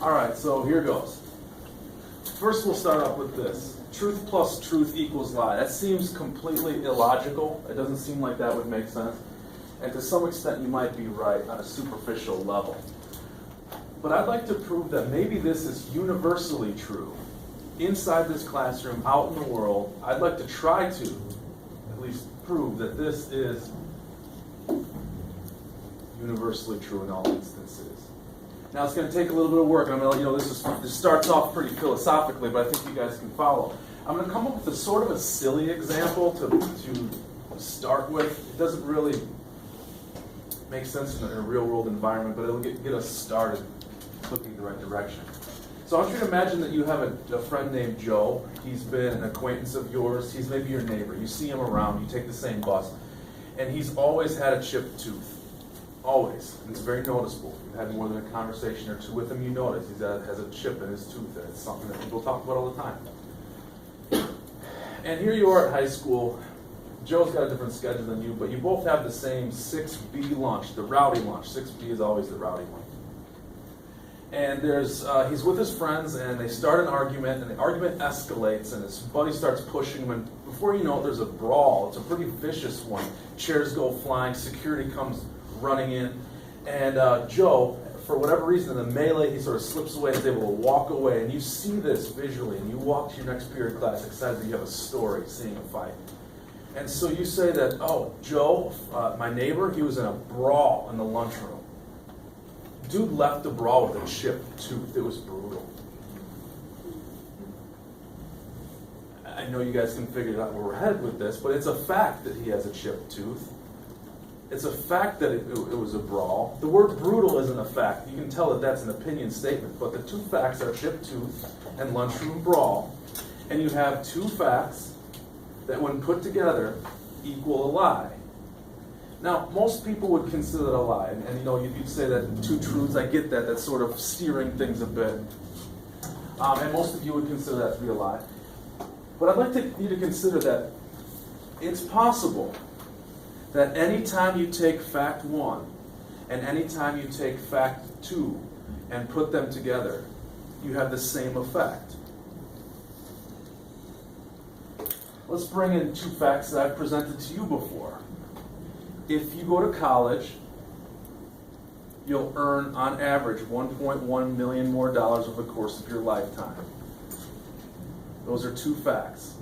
All right, so here goes. First, we'll start off with this. Truth plus truth equals lie. That seems completely illogical. It doesn't seem like that would make sense. And to some extent, you might be right on a superficial level. But I'd like to prove that maybe this is universally true. Inside this classroom, out in the world, I'd like to try to at least prove that this is universally true in all instances. Now it's going to take a little bit of work, and I'm going to let you know this starts off pretty philosophically, but I think you guys can follow. I'm going to come up with a sort of a silly example to start with. It doesn't really make sense in a real-world environment, but it'll get us started looking in the right direction. So I want you to imagine that you have a friend named Joe. He's been an acquaintance of yours. He's maybe your neighbor. You see him around. You take the same bus. And he's always had a chipped tooth. Always. And it's very noticeable. You've had more than a conversation or two with him, you notice he has a chip in his tooth, and it's something that people talk about all the time. And here you are at high school. Joe's got a different schedule than you, but you both have the same 6B lunch, the rowdy lunch. 6B is always the rowdy one. And he's with his friends, and they start an argument, and the argument escalates, and his buddy starts pushing him, and before you know it, there's a brawl. It's a pretty vicious one. Chairs go flying, security comes running in, and Joe, for whatever reason, in the melee, he sort of slips away and is able to walk away, and you see this visually, and you walk to your next period class excited that you have a story, seeing a fight. And so you say that, oh, Joe, my neighbor, he was in a brawl in the lunchroom. Dude left the brawl with a chipped tooth. It was brutal. I know you guys can figure out where we're headed with this, but it's a fact that he has a chipped tooth. It's a fact that it was a brawl. The word brutal isn't a fact. You can tell that that's an opinion statement, but the two facts are chipped tooth and lunchroom brawl. And you have two facts that when put together equal a lie. Now, most people would consider that a lie, and you know, you'd say that two truths, I get that, that's sort of steering things a bit. And most of you would consider that to be a lie. But I'd like you to consider that it's possible that anytime you take fact one and anytime you take fact two and put them together, you have the same effect. Let's bring in two facts that I've presented to you before. If you go to college, you'll earn, on average, $1.1 million more over the course of your lifetime. Those are two facts,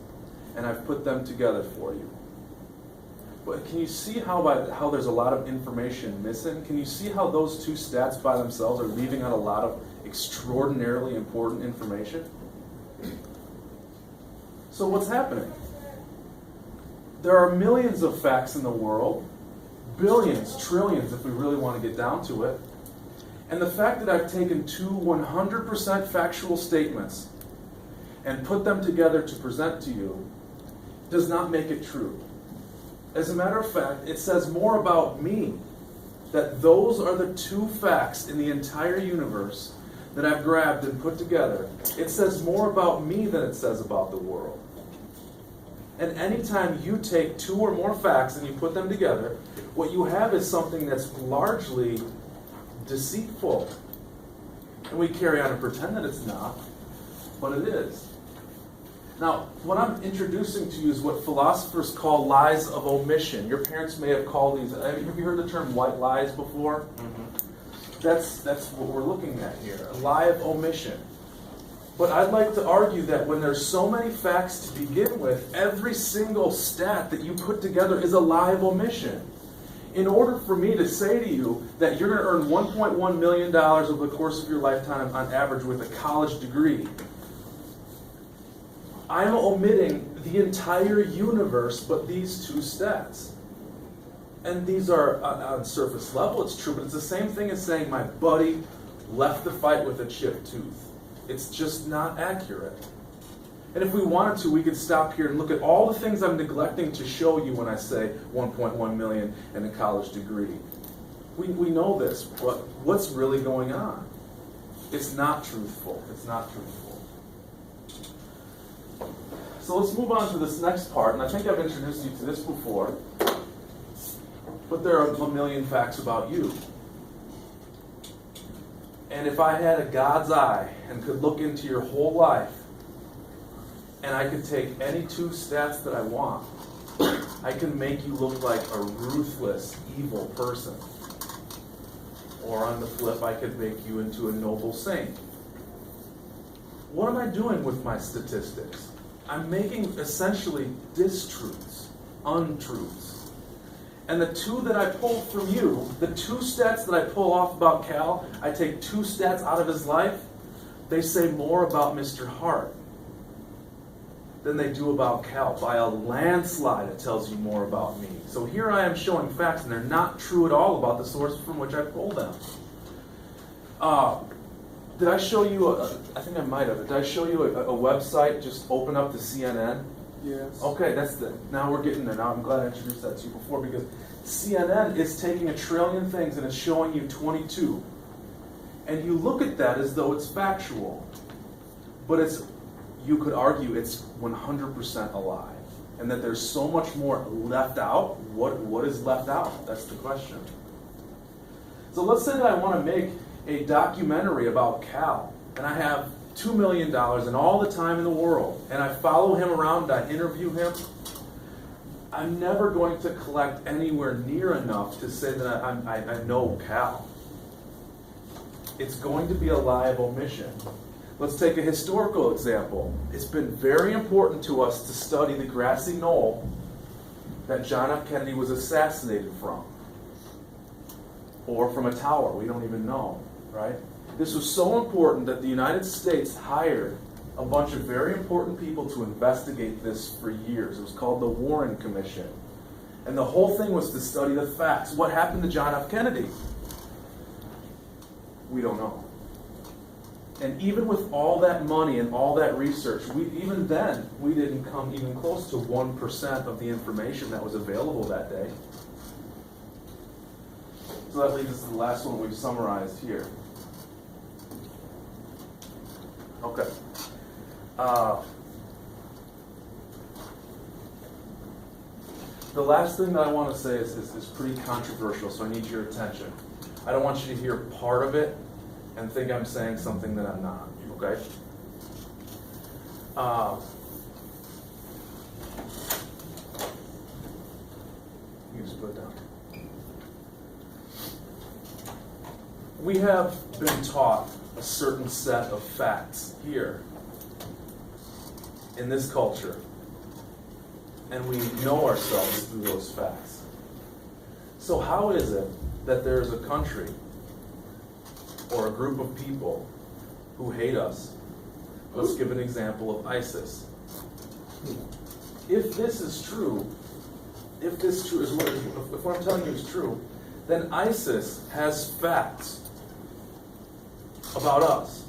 and I've put them together for you. But can you see how there's a lot of information missing? Can you see how those two stats by themselves are leaving out a lot of extraordinarily important information? So what's happening? There are millions of facts in the world, billions, trillions if we really want to get down to it. And the fact that I've taken two 100% factual statements and put them together to present to you does not make it true. As a matter of fact, it says more about me that those are the two facts in the entire universe that I've grabbed and put together. It says more about me than it says about the world. And anytime you take two or more facts and you put them together, what you have is something that's largely deceitful. And we carry on and pretend that it's not, but it is. Now, what I'm introducing to you is what philosophers call lies of omission. Your parents may have called these, have you heard the term white lies before? Mm-hmm. That's what we're looking at here, a lie of omission. But I'd like to argue that when there's so many facts to begin with, every single stat that you put together is a lie of omission. In order for me to say to you that you're going to earn $1.1 million over the course of your lifetime on average with a college degree, I'm omitting the entire universe but these two stats. And these are, on surface level, it's true, but it's the same thing as saying my buddy left the fight with a chipped tooth. It's just not accurate. And if we wanted to, we could stop here and look at all the things I'm neglecting to show you when I say 1.1 million and a college degree. We know this, but what's really going on? It's not truthful. It's not truthful. So let's move on to this next part, and I think I've introduced you to this before, but there are a million facts about you. And if I had a God's eye and could look into your whole life, and I could take any two stats that I want, I can make you look like a ruthless, evil person. Or on the flip, I could make you into a noble saint. What am I doing with my statistics? I'm making essentially distruths, untruths. And the two that I pull from you, the two stats that I pull off about Cal, I take two stats out of his life, they say more about Mr. Hart than they do about Cal. By a landslide, it tells you more about me. So here I am showing facts, and they're not true at all about the source from which I pulled them. Did I show you, I think I might have, did I show you a website? Just open up the CNN? Yes. Okay, now we're getting there. Now I'm glad I introduced that to you before, because CNN is taking 1 trillion things and it's showing you 22. And you look at that as though it's factual. But you could argue it's 100% a lie. And that there's so much more left out. What is left out? That's the question. So let's say that I want to make a documentary about Cal, and I have $2 million and all the time in the world, and I follow him around, I interview him. I'm never going to collect anywhere near enough to say that I know Cal. It's going to be a liable mission. Let's take a historical example. It's been very important to us to study the grassy knoll that John F. Kennedy was assassinated from. Or from a tower, we don't even know, right? This was so important that the United States hired a bunch of very important people to investigate this for years. It was called the Warren Commission. And the whole thing was to study the facts. What happened to John F. Kennedy? We don't know. And even with all that money and all that research, even then, we didn't come even close to 1% of the information that was available that day. So that leads us to the last one we've summarized here. Okay. The last thing that I want to say is pretty controversial, so I need your attention. I don't want you to hear part of it and think I'm saying something that I'm not, okay? You just put it down. We have been taught a certain set of facts here in this culture, and we know ourselves through those facts. So how is it that there is a country or a group of people who hate us? Let's give an example of ISIS. If this is true, if what I'm telling you is true, then ISIS has facts about us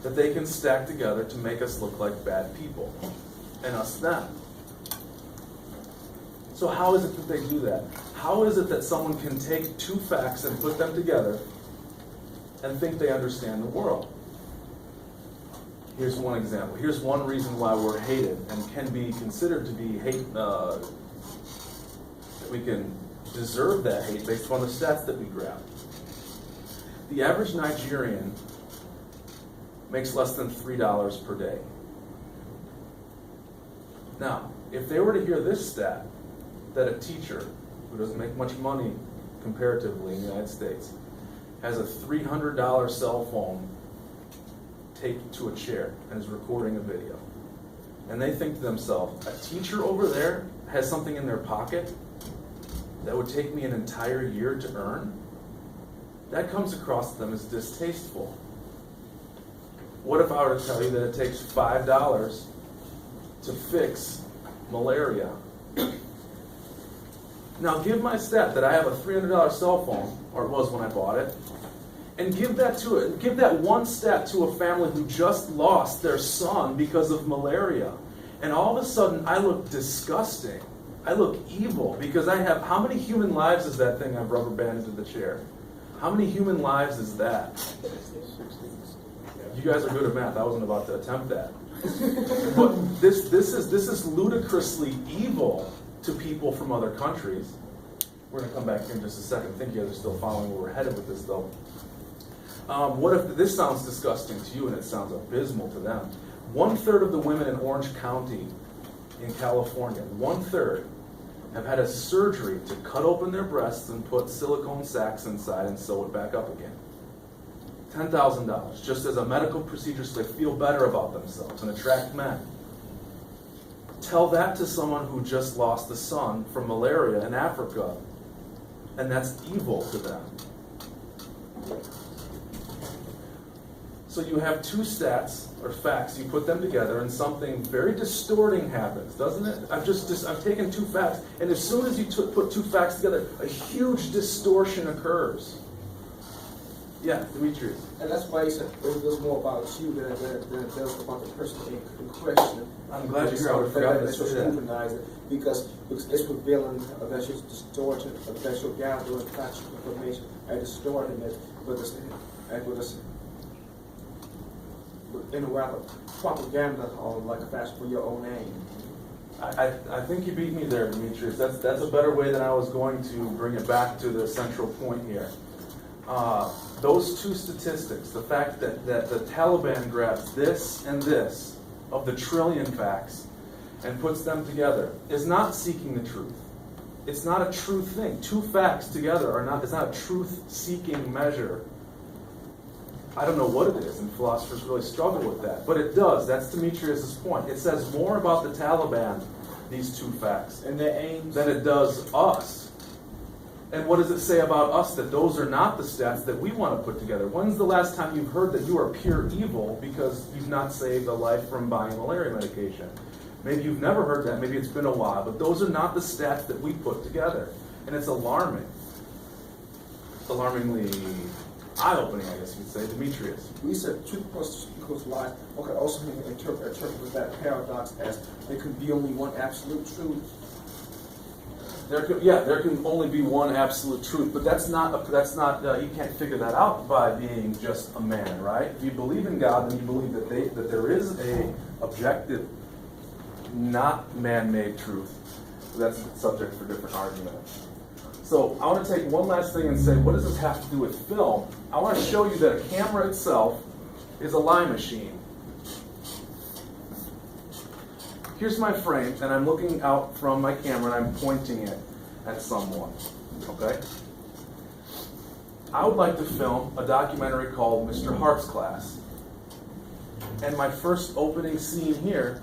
that they can stack together to make us look like bad people, and us them. So how is it that they do that? How is it that someone can take two facts and put them together and think they understand the world? Here's one example. Here's one reason why we're hated and can be considered to be hate. That we can deserve that hate based upon the stats that we grab. The average Nigerian makes less than $3 per day. Now, if they were to hear this stat, that a teacher who doesn't make much money comparatively in the United States has a $300 cell phone taped to a chair and is recording a video, and they think to themselves, a teacher over there has something in their pocket that would take me an entire year to earn, that comes across to them as distasteful. What if I were to tell you that it takes $5 to fix malaria? Now give my stat that I have a $300 cell phone, or it was when I bought it, and give that one stat to a family who just lost their son because of malaria. And all of a sudden I look disgusting. I look evil because I have, how many human lives is that thing I've rubber banded to the chair? How many human lives is that? You guys are good at math. I wasn't about to attempt that. But this is ludicrously evil to people from other countries. We're going to come back here in just a second. I think you guys are still following where we're headed with this, though. What if this sounds disgusting to you and it sounds abysmal to them? 1/3 of the women in Orange County in California, 1/3 have had a surgery to cut open their breasts and put silicone sacks inside and sew it back up again. $10,000, just as a medical procedure so they feel better about themselves and attract men. Tell that to someone who just lost a son from malaria in Africa, and that's evil to them. So you have two stats or facts, you put them together, and something very distorting happens, doesn't it? I've taken two facts, and as soon as you put two facts together, a huge distortion occurs. Yeah, Demetrius. And that's why he said it was more about you than it does about the person in question. I'm glad you're here. I would forgot to say that. Because it's revealing that you're distorting, that you're gathering factual information and distorting it in a rather propaganda on like a fashion for your own aim. I think you beat me there, Demetrius. That's a better way than I was going to bring it back to the central point here. Those two statistics, the fact that the Taliban grabs this and this of the trillion facts and puts them together, is not seeking the truth. It's not a truth thing. Two facts together it's not a truth-seeking measure. I don't know what it is, and philosophers really struggle with that. But it does. That's Demetrius' point. It says more about the Taliban, these two facts, and their aims, than it does us. And what does it say about us that those are not the stats that we want to put together? When's the last time you've heard that you are pure evil because you've not saved a life from buying malaria medication? Maybe you've never heard that. Maybe it's been a while. But those are not the stats that we put together. And it's alarming. Alarmingly eye-opening, I guess you'd say. Demetrius. We said truth plus equals lies. Okay, also interpret that paradox as there could be only one absolute truth. There can only be one absolute truth, but that's not. You can't figure that out by being just a man, right? If you believe in God, then you believe that there is a objective, not man-made truth. That's a subject for different argument. So I want to take one last thing and say, what does this have to do with film? I want to show you that a camera itself is a lie machine. Here's my frame, and I'm looking out from my camera and I'm pointing it at someone, okay? I would like to film a documentary called Mr. Hart's Class. And my first opening scene here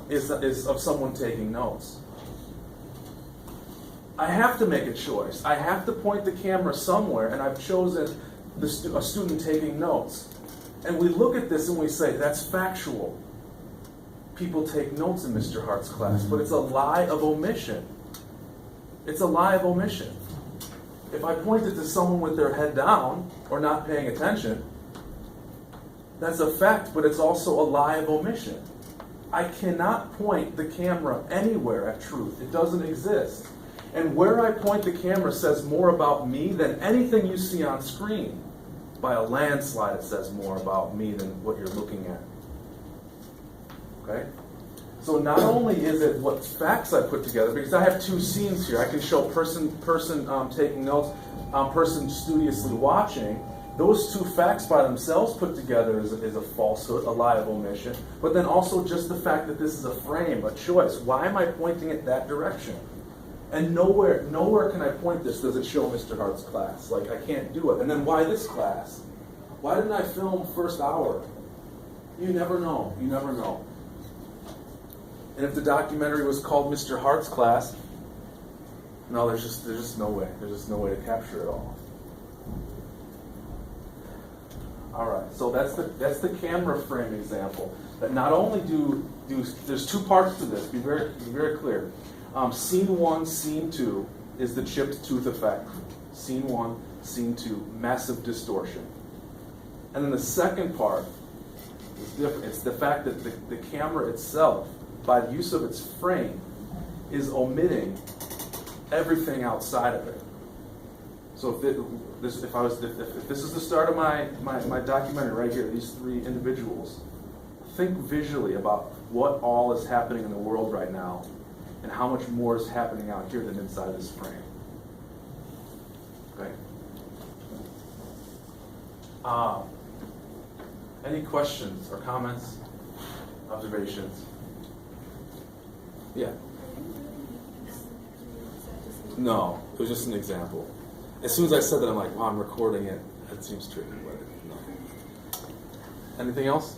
is of someone taking notes. I have to make a choice. I have to point the camera somewhere, and I've chosen a student taking notes. And we look at this and we say, that's factual. People take notes in Mr. Hart's class, but it's a lie of omission. It's a lie of omission. If I point it to someone with their head down or not paying attention, that's a fact, but it's also a lie of omission. I cannot point the camera anywhere at truth. It doesn't exist. And where I point the camera says more about me than anything you see on screen. By a landslide, it says more about me than what you're looking at. Okay? So not only is it what facts I put together, because I have two scenes here. I can show person taking notes, person studiously watching. Those two facts by themselves put together is a falsehood, a lie of omission. But then also just the fact that this is a frame, a choice. Why am I pointing it that direction? And nowhere can I point this does it show Mr. Hart's class. Like, I can't do it. And then why this class? Why didn't I film first hour? You never know. You never know. And if the documentary was called Mr. Hart's Class, no, there's just no way. There's just no way to capture it all. All right, so that's the camera frame example. That not only do there's two parts to this. Be very clear. Scene 1, Scene 2 is the chipped tooth effect. Scene 1, Scene 2, massive distortion. And then the second part is different. It's the fact that the camera itself, by the use of its frame, is omitting everything outside of it. So if this is the start of my documentary right here, these three individuals, think visually about what all is happening in the world right now and how much more is happening out here than inside this frame. Okay? Any questions or comments, observations? Yeah. No, it was just an example. As soon as I said that, I'm like, wow, I'm recording it. That seems tricky, but no. Anything else?